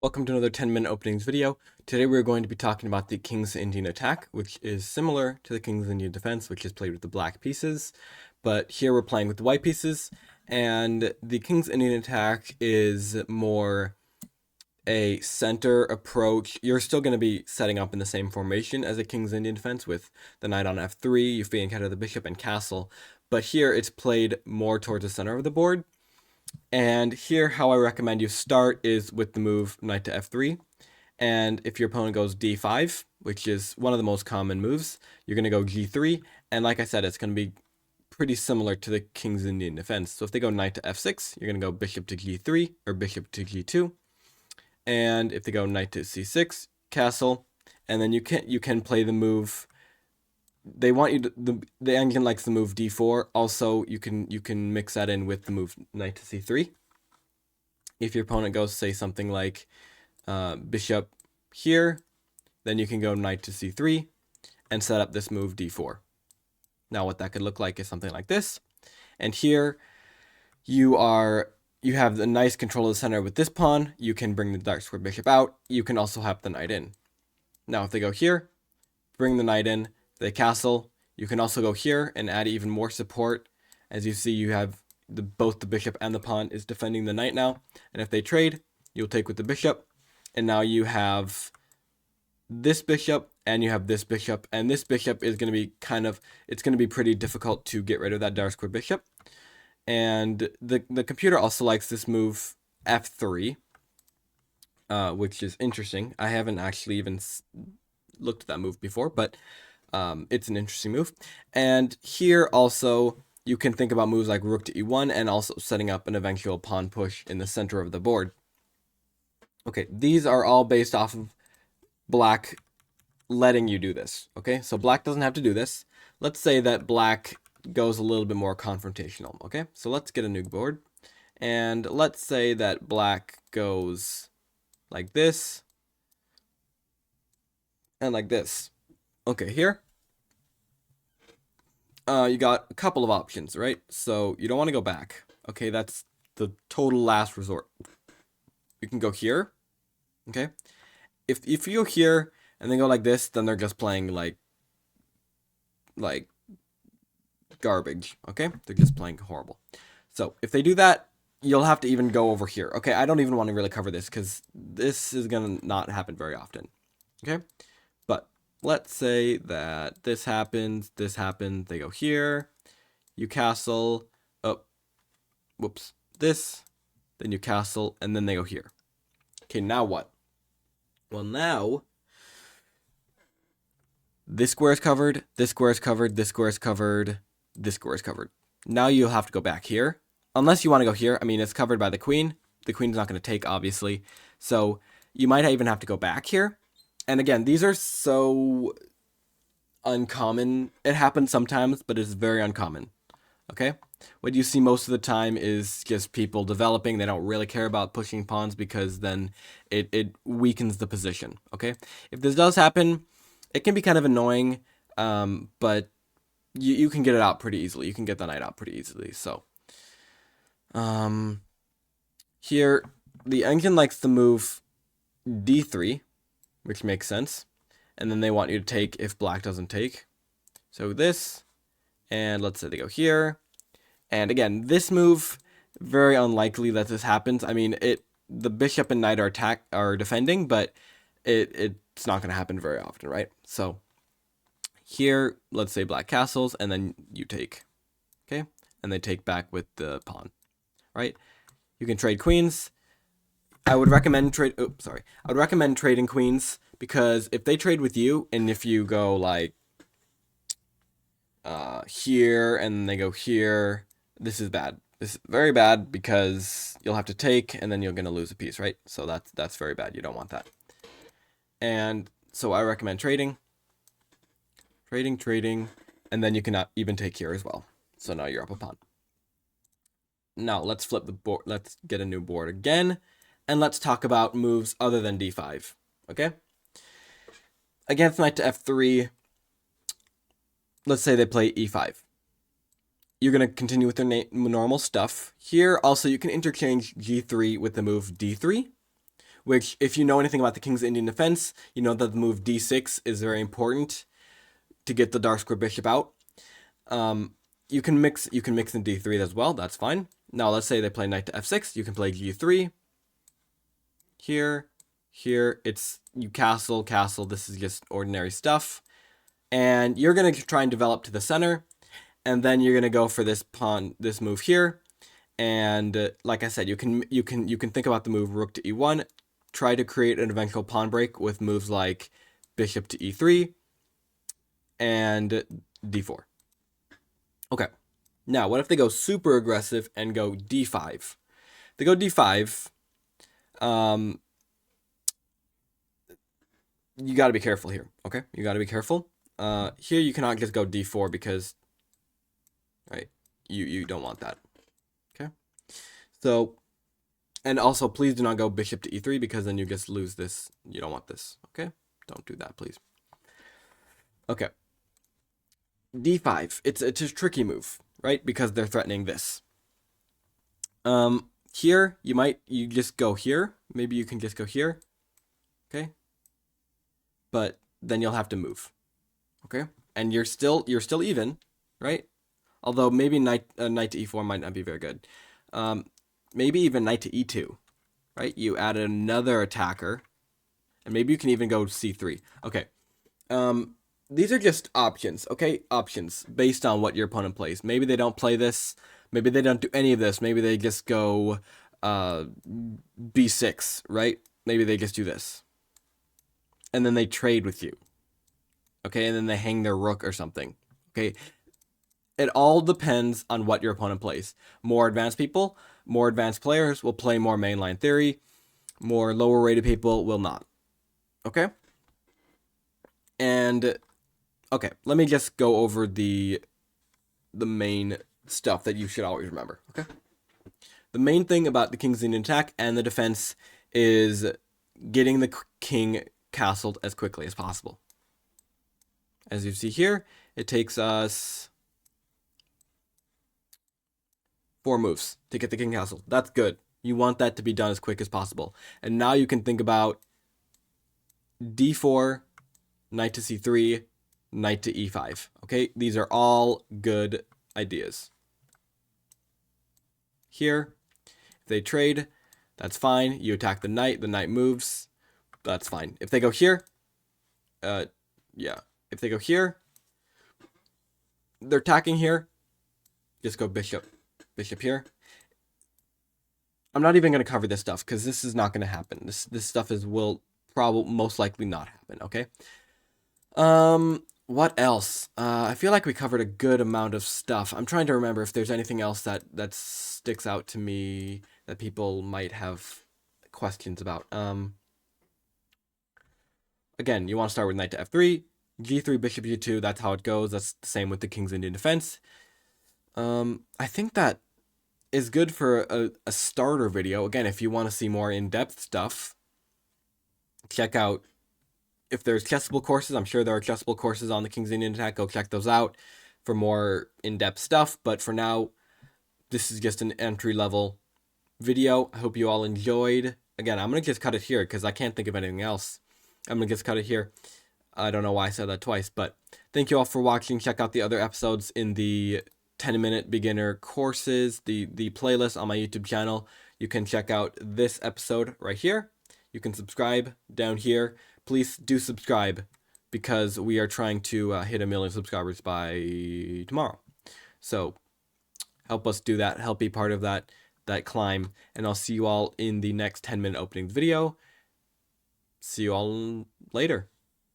Welcome to another 10-minute openings video. Today we're going to be talking about the King's Indian attack, which is similar to the King's Indian defense, which is played with the black pieces. But here we're playing with the white pieces, and the King's Indian attack is more a center approach. You're still going to be setting up in the same formation as a King's Indian defense with the knight on f3, you fee and counter the bishop and castle. But here it's played more towards the center of the board. And here, how I recommend you start is with the move knight to f3. And if your opponent goes d5, which is one of the most common moves, you're going to go g3. And like I said, it's going to be pretty similar to the King's Indian defense. So if they go knight to f6, you're going to go bishop to g3 or bishop to g2. And if they go knight to c6, castle. And then you can play the move. They want you to, the engine likes the move d4. Also, you can mix that in with the move knight to c3. If your opponent goes, say, something like bishop here, then you can go knight to c3 and set up this move d4. Now what that could look like is something like this. And here you have the nice control of the center with this pawn. You can bring the dark square bishop out. You can also have the knight in. Now if they go here, bring the knight in, they castle. You can also go here and add even more support. As you see, you have both the bishop and the pawn is defending the knight now. And if they trade, you'll take with the bishop. And now you have this bishop and you have this bishop. And this bishop is going to be it's going to be pretty difficult to get rid of that dark square bishop. And the computer also likes this move f3, which is interesting. I haven't actually even looked at that move before, but it's an interesting move. And here also you can think about moves like rook to e1 and also setting up an eventual pawn push in the center of the board. Okay, these are all based off of black letting you do this. Okay, so black doesn't have to do this. Let's say that black goes a little bit more confrontational. Okay, so let's get a new board. And let's say that black goes like this and like this. Okay, here you got a couple of options, right? So you don't want to go back. Okay, that's the total last resort. You can go here. Okay, if you go here and then go like this, then they're just playing like garbage. Okay, they're just playing horrible. So if they do that, you'll have to even go over here. Okay, I don't even want to really cover this because this is gonna not happen very often. Okay, but let's say that this happens, they go here, you castle, oh, whoops, this, then you castle, and then they go here. Okay, now what? Well, now, this square is covered, this square is covered, this square is covered, this square is covered. Now you'll have to go back here. Unless you want to go here, I mean, it's covered by the queen. The queen's not going to take, obviously. So you might even have to go back here. And again, these are so uncommon. It happens sometimes, but it's very uncommon. Okay? What you see most of the time is just people developing. They don't really care about pushing pawns because then it weakens the position. Okay? If this does happen, it can be kind of annoying, but you can get it out pretty easily. You can get the knight out pretty easily. So here, the engine likes to move d3, which makes sense. And then they want you to take if black doesn't take. So this, and let's say they go here. And again, this move, very unlikely that this happens. I mean, the bishop and knight are defending, but it's not going to happen very often, right? So here, let's say black castles, and then you take, okay? And they take back with the pawn, right? You can trade queens. I would recommend trading queens because if they trade with you, and if you go like here and they go here, this is bad. This is very bad because you'll have to take and then you're going to lose a piece, right? So that's very bad. You don't want that. And so I recommend trading, and then you can even take here as well. So now you're up a pawn. Now let's flip the board. Let's get a new board again. And let's talk about moves other than d5, okay? Against knight to f3, let's say they play e5. You're going to continue with their normal stuff. Here, also, you can interchange g3 with the move d3, which, if you know anything about the King's Indian Defense, you know that the move d6 is very important to get the Dark Square Bishop out. You can mix in d3 as well. That's fine. Now let's say they play knight to f6. You can play g3. Here. It's you castle. This is just ordinary stuff. And you're gonna try and develop to the center, and then you're gonna go for this pawn, this move here. And like I said, you can think about the move rook to e1. Try to create an eventual pawn break with moves like bishop to e3 and d4. Okay, now what if they go super aggressive and go d5? They go d5. You got to be careful here. Okay, you got to be careful. Here you cannot just go d4 because, right? You don't want that. Okay, so, and also please do not go bishop to e3 because then you just lose this. You don't want this. Okay, don't do that, please. Okay. d5. It's a tricky move, right? Because they're threatening this. Here you just go here. Maybe you can just go here. Okay. But then you'll have to move. Okay? And you're still even, right? Although maybe knight to e4 might not be very good. Maybe even knight to e2, right? You add another attacker, and maybe you can even go c3. Okay. These are just options, okay? Options based on what your opponent plays. Maybe they don't play this. Maybe they don't do any of this. Maybe they just go b6, right? Maybe they just do this. And then they trade with you. Okay, and then they hang their rook or something. Okay, it all depends on what your opponent plays. More advanced people, more advanced players will play more mainline theory. More lower rated people will not. Okay? And okay, let me just go over the main stuff that you should always remember. Okay? The main thing about the King's Indian attack and the defense is getting the king castled as quickly as possible. As you see here, it takes us 4 moves to get the king castled. That's good. You want that to be done as quick as possible. And now you can think about d4, knight to c3, knight to e5. Okay, these are all good ideas. Here, if they trade, that's fine. You attack the knight moves. That's fine. If they go here, yeah. If they go here, they're attacking here. Just go bishop here. I'm not even going to cover this stuff because this is not going to happen. This stuff will probably most likely not happen. Okay. What else? I feel like we covered a good amount of stuff. I'm trying to remember if there's anything else that sticks out to me that people might have questions about. Again, you want to start with knight to f3, g3, bishop g2. That's how it goes. That's the same with the King's Indian defense. I think that is good for a starter video. Again, if you want to see more in-depth stuff, check out, if there's Chessable courses, I'm sure there are Chessable courses on the King's Indian attack. Go check those out for more in-depth stuff. But for now, this is just an entry-level video. I hope you all enjoyed. Again, I'm going to just cut it here because I can't think of anything else. I'm going to just cut it here. I don't know why I said that twice, but thank you all for watching. Check out the other episodes in the 10-minute beginner courses, the playlist on my YouTube channel. You can check out this episode right here. You can subscribe down here. Please do subscribe because we are trying to hit 1 million subscribers by tomorrow. So help us do that. Help be part of that climb. And I'll see you all in the next 10-minute opening video. See you all later.